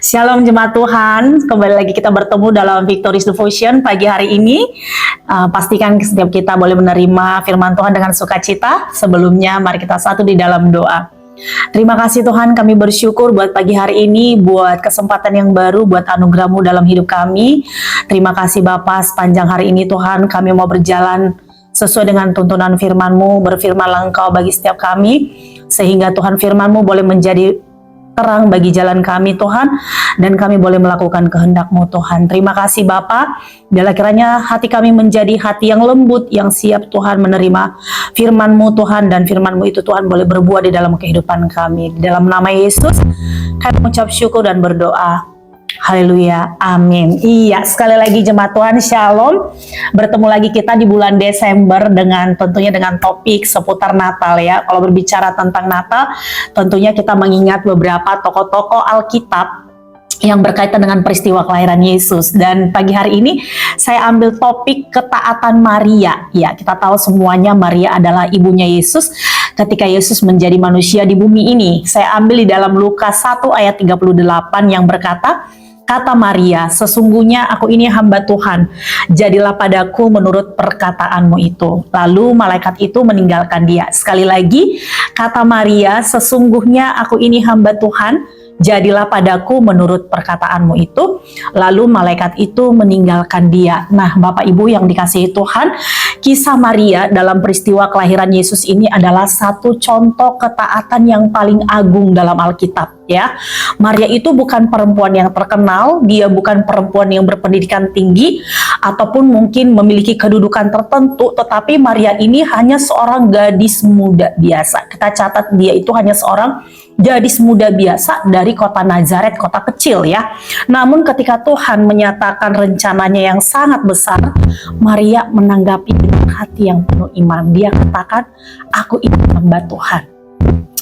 Shalom jemaat Tuhan, kembali lagi kita bertemu dalam Victory's Devotion pagi hari ini. Pastikan setiap kita boleh menerima firman Tuhan dengan sukacita. Sebelumnya mari kita satu di dalam doa. Terima kasih Tuhan, kami bersyukur buat pagi hari ini, buat kesempatan yang baru, buat anugerah-Mu dalam hidup kami. Terima kasih Bapa, sepanjang hari ini Tuhan kami mau berjalan sesuai dengan tuntunan firman-Mu, berfirmanlah Engkau bagi setiap kami, sehingga Tuhan firman-Mu boleh menjadi terang bagi jalan kami Tuhan, dan kami boleh melakukan kehendak-Mu Tuhan. Terima kasih Bapa, biarlah kiranya hati kami menjadi hati yang lembut, yang siap Tuhan menerima firman-Mu Tuhan, dan firman-Mu itu Tuhan boleh berbuah di dalam kehidupan kami. Di dalam nama Yesus kami mengucap syukur dan berdoa. Haleluya, amin. Iya, sekali lagi jemaat Tuhan, shalom. Bertemu lagi kita di bulan Desember dengan tentunya dengan topik seputar Natal ya. Kalau berbicara tentang Natal, tentunya kita mengingat beberapa tokoh-tokoh Alkitab yang berkaitan dengan peristiwa kelahiran Yesus. Dan pagi hari ini saya ambil topik ketaatan Maria. Ya, kita tahu semuanya Maria adalah ibunya Yesus ketika Yesus menjadi manusia di bumi ini. Saya ambil di dalam Lukas 1 ayat 38 yang berkata, kata Maria, sesungguhnya aku ini hamba Tuhan, jadilah padaku menurut perkataanmu itu. Lalu malaikat itu meninggalkan dia. Sekali lagi, kata Maria, sesungguhnya aku ini hamba Tuhan, jadilah padaku menurut perkataanmu itu. Lalu malaikat itu meninggalkan dia. Nah, Bapak Ibu yang dikasihi Tuhan, kisah Maria dalam peristiwa kelahiran Yesus ini adalah satu contoh ketaatan yang paling agung dalam Alkitab ya. Maria itu bukan perempuan yang terkenal, dia bukan perempuan yang berpendidikan tinggi ataupun mungkin memiliki kedudukan tertentu, tetapi Maria ini hanya seorang gadis muda biasa. Kita catat dia itu hanya seorang gadis muda biasa dari kota Nazaret, kota kecil ya. Namun ketika Tuhan menyatakan rencananya yang sangat besar, Maria menanggapi dengan hati yang penuh iman. Dia katakan, aku ini hamba Tuhan.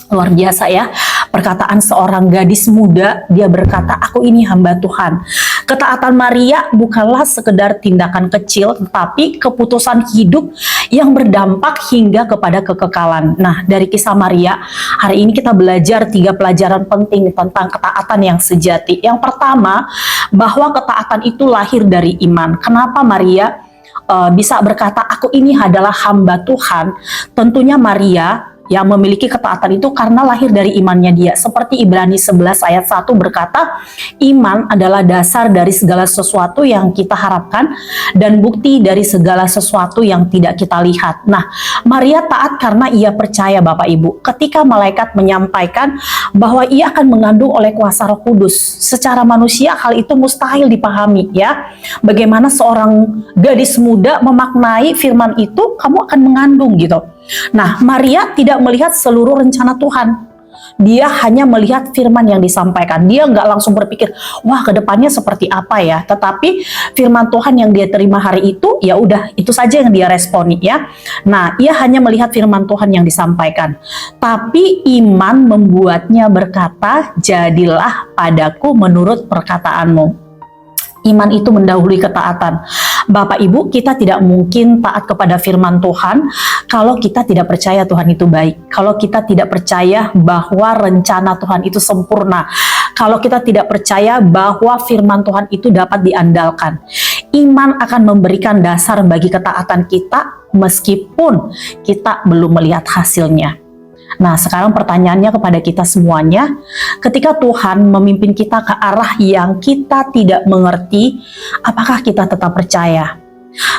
Luar biasa ya, perkataan seorang gadis muda, dia berkata, aku ini hamba Tuhan. Ketaatan Maria bukanlah sekedar tindakan kecil, tetapi keputusan hidup yang berdampak hingga kepada kekekalan. Nah, dari kisah Maria, hari ini kita belajar 3 pelajaran penting tentang ketaatan yang sejati. Yang pertama, bahwa ketaatan itu lahir dari iman. Kenapa Maria bisa berkata, aku ini adalah hamba Tuhan? Tentunya Maria yang memiliki ketaatan itu karena lahir dari imannya dia. Seperti Ibrani 11 ayat 1 berkata, iman adalah dasar dari segala sesuatu yang kita harapkan dan bukti dari segala sesuatu yang tidak kita lihat. Nah, Maria taat karena ia percaya Bapak Ibu. Ketika malaikat menyampaikan bahwa ia akan mengandung oleh kuasa Roh Kudus, secara manusia hal itu mustahil dipahami ya. Bagaimana seorang gadis muda memaknai firman itu, kamu akan mengandung gitu. Nah, Maria tidak melihat seluruh rencana Tuhan. Dia hanya melihat firman yang disampaikan. Dia nggak langsung berpikir, wah kedepannya seperti apa ya. Tetapi firman Tuhan yang dia terima hari itu, ya udah itu saja yang dia responi ya. Nah, ia hanya melihat firman Tuhan yang disampaikan. Tapi iman membuatnya berkata, jadilah padaku menurut perkataanmu. Iman itu mendahului ketaatan. Bapak Ibu, kita tidak mungkin taat kepada firman Tuhan kalau kita tidak percaya Tuhan itu baik. Kalau kita tidak percaya bahwa rencana Tuhan itu sempurna. Kalau kita tidak percaya bahwa firman Tuhan itu dapat diandalkan. Iman akan memberikan dasar bagi ketaatan kita meskipun kita belum melihat hasilnya. Nah, sekarang pertanyaannya kepada kita semuanya, ketika Tuhan memimpin kita ke arah yang kita tidak mengerti, apakah kita tetap percaya?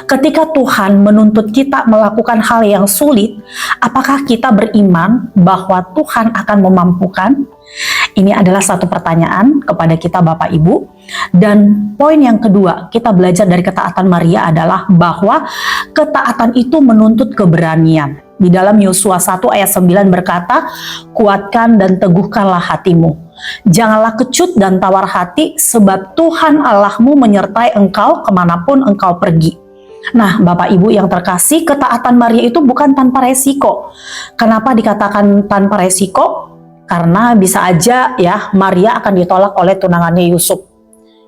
Ketika Tuhan menuntut kita melakukan hal yang sulit, apakah kita beriman bahwa Tuhan akan memampukan? Ini adalah satu pertanyaan kepada kita Bapak Ibu. Dan poin yang kedua, kita belajar dari ketaatan Maria adalah bahwa ketaatan itu menuntut keberanian. Di dalam Yosua 1 ayat 9 berkata, kuatkan dan teguhkanlah hatimu. Janganlah kecut dan tawar hati, sebab Tuhan Allahmu menyertai engkau kemanapun engkau pergi. Nah, Bapak Ibu yang terkasih, ketaatan Maria itu bukan tanpa resiko. Kenapa dikatakan tanpa resiko? Karena bisa aja ya, Maria akan ditolak oleh tunangannya Yusuf.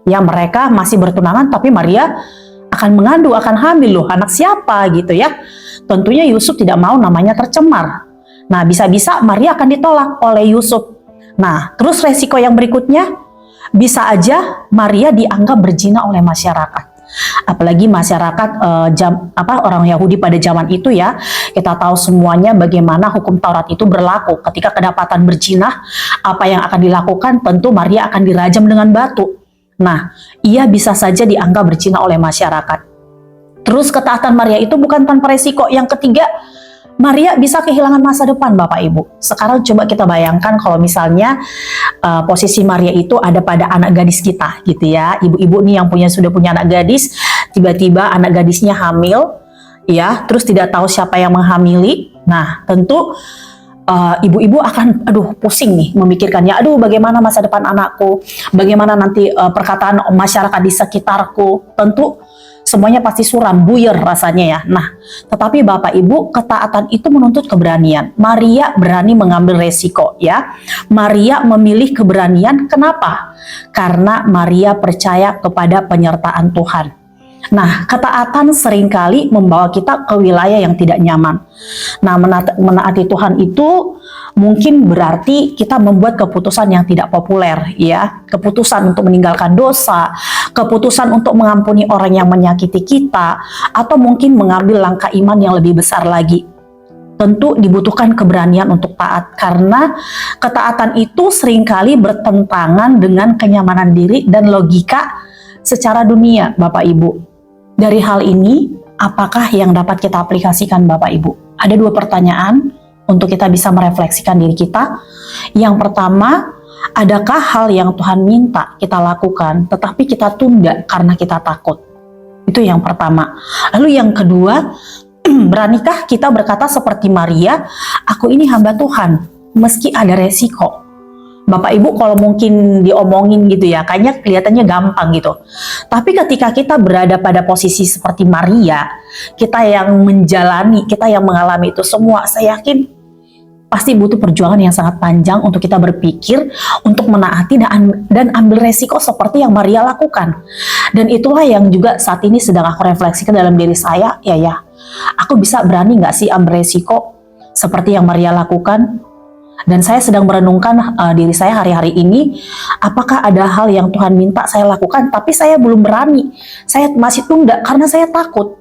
Ya, mereka masih bertunangan, tapi Maria akan mengandung, akan hamil loh, anak siapa gitu ya. Tentunya Yusuf tidak mau namanya tercemar. Nah, bisa-bisa Maria akan ditolak oleh Yusuf. Nah, terus resiko yang berikutnya, bisa aja Maria dianggap berzina oleh masyarakat. Apalagi masyarakat orang Yahudi pada zaman itu ya, kita tahu semuanya bagaimana hukum Taurat itu berlaku. Ketika kedapatan berzina, apa yang akan dilakukan? Tentu Maria akan dirajam dengan batu. Nah, ia bisa saja dianggap berzina oleh masyarakat. Terus ketaatan Maria itu bukan tanpa resiko. Yang ketiga, Maria bisa kehilangan masa depan, Bapak Ibu. Sekarang coba kita bayangkan kalau misalnya posisi Maria itu ada pada anak gadis kita, gitu ya. Ibu-ibu nih yang sudah punya anak gadis, tiba-tiba anak gadisnya hamil, ya, terus tidak tahu siapa yang menghamili. Nah, tentu ibu-ibu akan, pusing nih memikirkannya. Bagaimana masa depan anakku? Bagaimana nanti perkataan masyarakat di sekitarku? Tentu semuanya pasti suram, buyar rasanya ya. Nah, tetapi Bapak Ibu, ketaatan itu menuntut keberanian. Maria berani mengambil resiko ya. Maria memilih keberanian. Kenapa? Karena Maria percaya kepada penyertaan Tuhan. Nah, ketaatan seringkali membawa kita ke wilayah yang tidak nyaman. Nah, menaati Tuhan itu mungkin berarti kita membuat keputusan yang tidak populer ya. Keputusan untuk meninggalkan dosa, keputusan untuk mengampuni orang yang menyakiti kita, atau mungkin mengambil langkah iman yang lebih besar lagi. Tentu dibutuhkan keberanian untuk taat, karena ketaatan itu seringkali bertentangan dengan kenyamanan diri dan logika secara dunia, Bapak Ibu. Dari hal ini, apakah yang dapat kita aplikasikan, Bapak Ibu? Ada dua pertanyaan untuk kita bisa merefleksikan diri kita. Yang pertama, adakah hal yang Tuhan minta kita lakukan, tetapi kita tunda karena kita takut? Itu yang pertama. Lalu yang kedua, beranikah kita berkata seperti Maria, aku ini hamba Tuhan, meski ada resiko? Bapak Ibu kalau mungkin diomongin gitu ya, kayaknya kelihatannya gampang gitu. Tapi ketika kita berada pada posisi seperti Maria, kita yang menjalani, kita yang mengalami itu semua, saya yakin pasti butuh perjuangan yang sangat panjang untuk kita berpikir, untuk menaati dan ambil resiko seperti yang Maria lakukan. Dan itulah yang juga saat ini sedang aku refleksikan dalam diri saya, aku bisa berani nggak sih ambil resiko seperti yang Maria lakukan? Dan saya sedang merenungkan diri saya hari-hari ini, apakah ada hal yang Tuhan minta saya lakukan, tapi saya belum berani, saya masih tunda karena saya takut.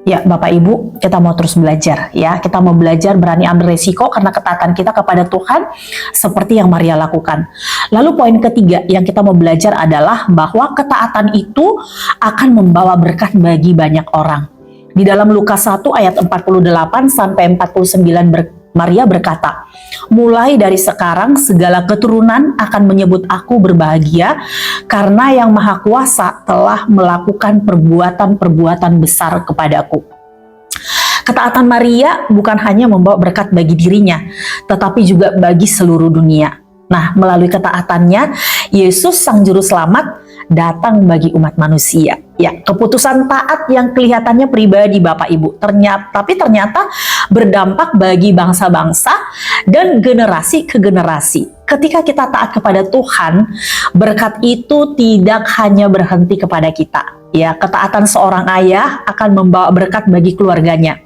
Ya Bapak Ibu, kita mau terus belajar ya, kita mau belajar berani ambil resiko karena ketaatan kita kepada Tuhan seperti yang Maria lakukan. Lalu poin ketiga yang kita mau belajar adalah bahwa ketaatan itu akan membawa berkat bagi banyak orang. Di dalam Lukas 1 ayat 48 sampai 49 Maria berkata, mulai dari sekarang segala keturunan akan menyebut aku berbahagia karena yang Maha Kuasa telah melakukan perbuatan-perbuatan besar kepadaku. Ketaatan Maria bukan hanya membawa berkat bagi dirinya, tetapi juga bagi seluruh dunia. Nah, melalui ketaatannya, Yesus Sang Juru Selamat datang bagi umat manusia. Ya, keputusan taat yang kelihatannya pribadi Bapak Ibu, ternyata berdampak bagi bangsa-bangsa dan generasi ke generasi. Ketika kita taat kepada Tuhan, berkat itu tidak hanya berhenti kepada kita. Ya, ketaatan seorang ayah akan membawa berkat bagi keluarganya.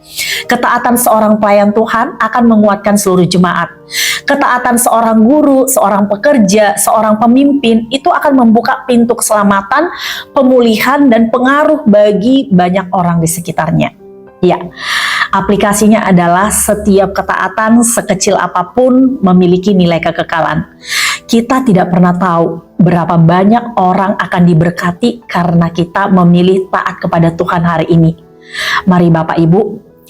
Ketaatan seorang pelayan Tuhan akan menguatkan seluruh jemaat. Ketaatan seorang guru, seorang pekerja, seorang pemimpin itu akan membuka pintu keselamatan, pemulihan, dan pengaruh bagi banyak orang di sekitarnya. Ya, aplikasinya adalah setiap ketaatan sekecil apapun memiliki nilai kekekalan. Kita tidak pernah tahu berapa banyak orang akan diberkati karena kita memilih taat kepada Tuhan hari ini. Mari Bapak Ibu,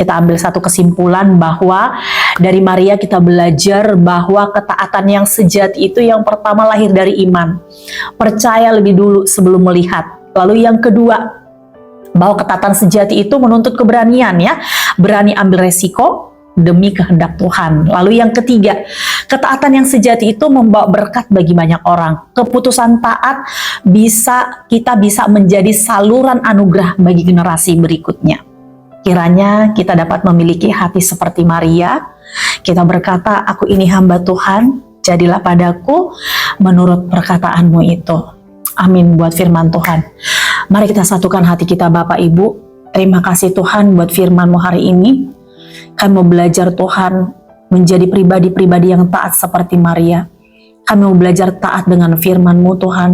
kita ambil satu kesimpulan bahwa dari Maria kita belajar bahwa ketaatan yang sejati itu yang pertama lahir dari iman. Percaya lebih dulu sebelum melihat. Lalu yang kedua, bahwa ketaatan sejati itu menuntut keberanian ya. Berani ambil resiko demi kehendak Tuhan. Lalu yang ketiga, ketaatan yang sejati itu membawa berkat bagi banyak orang. Keputusan taat kita bisa menjadi saluran anugerah bagi generasi berikutnya. Kiranya kita dapat memiliki hati seperti Maria. Kita berkata, aku ini hamba Tuhan, jadilah padaku menurut perkataanmu itu. Amin buat firman Tuhan. Mari kita satukan hati kita Bapak Ibu. Terima kasih Tuhan buat firman-Mu hari ini. Kami mau belajar Tuhan menjadi pribadi-pribadi yang taat seperti Maria. Kami mau belajar taat dengan firman-Mu Tuhan.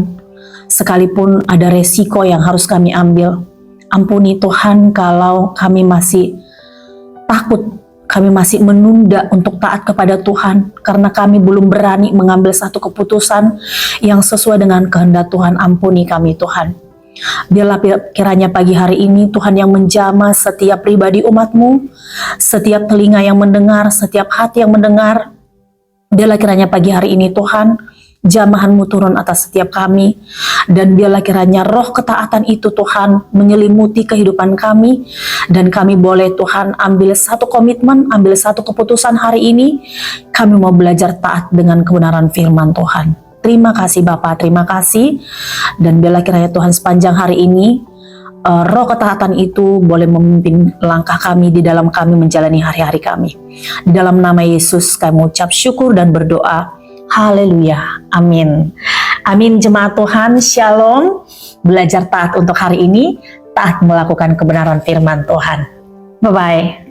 Sekalipun ada resiko yang harus kami ambil. Ampuni Tuhan kalau kami masih takut, kami masih menunda untuk taat kepada Tuhan. Karena kami belum berani mengambil satu keputusan yang sesuai dengan kehendak Tuhan. Ampuni kami Tuhan. Biarlah kiranya pagi hari ini Tuhan yang menjamah setiap pribadi umat-Mu, setiap telinga yang mendengar, setiap hati yang mendengar. Biarlah kiranya pagi hari ini Tuhan, jamahan-Mu turun atas setiap kami. Dan biarlah kiranya roh ketaatan itu Tuhan menyelimuti kehidupan kami. Dan kami boleh Tuhan ambil satu komitmen, ambil satu keputusan hari ini. Kami mau belajar taat dengan kebenaran firman Tuhan. Terima kasih Bapak, terima kasih. Dan biarlah kiranya Tuhan sepanjang hari ini, roh ketaatan itu boleh memimpin langkah kami di dalam kami menjalani hari-hari kami. Di dalam nama Yesus kami mengucap syukur dan berdoa. Haleluya, amin. Amin jemaat Tuhan, shalom. Belajar taat untuk hari ini, taat melakukan kebenaran firman Tuhan. Bye-bye.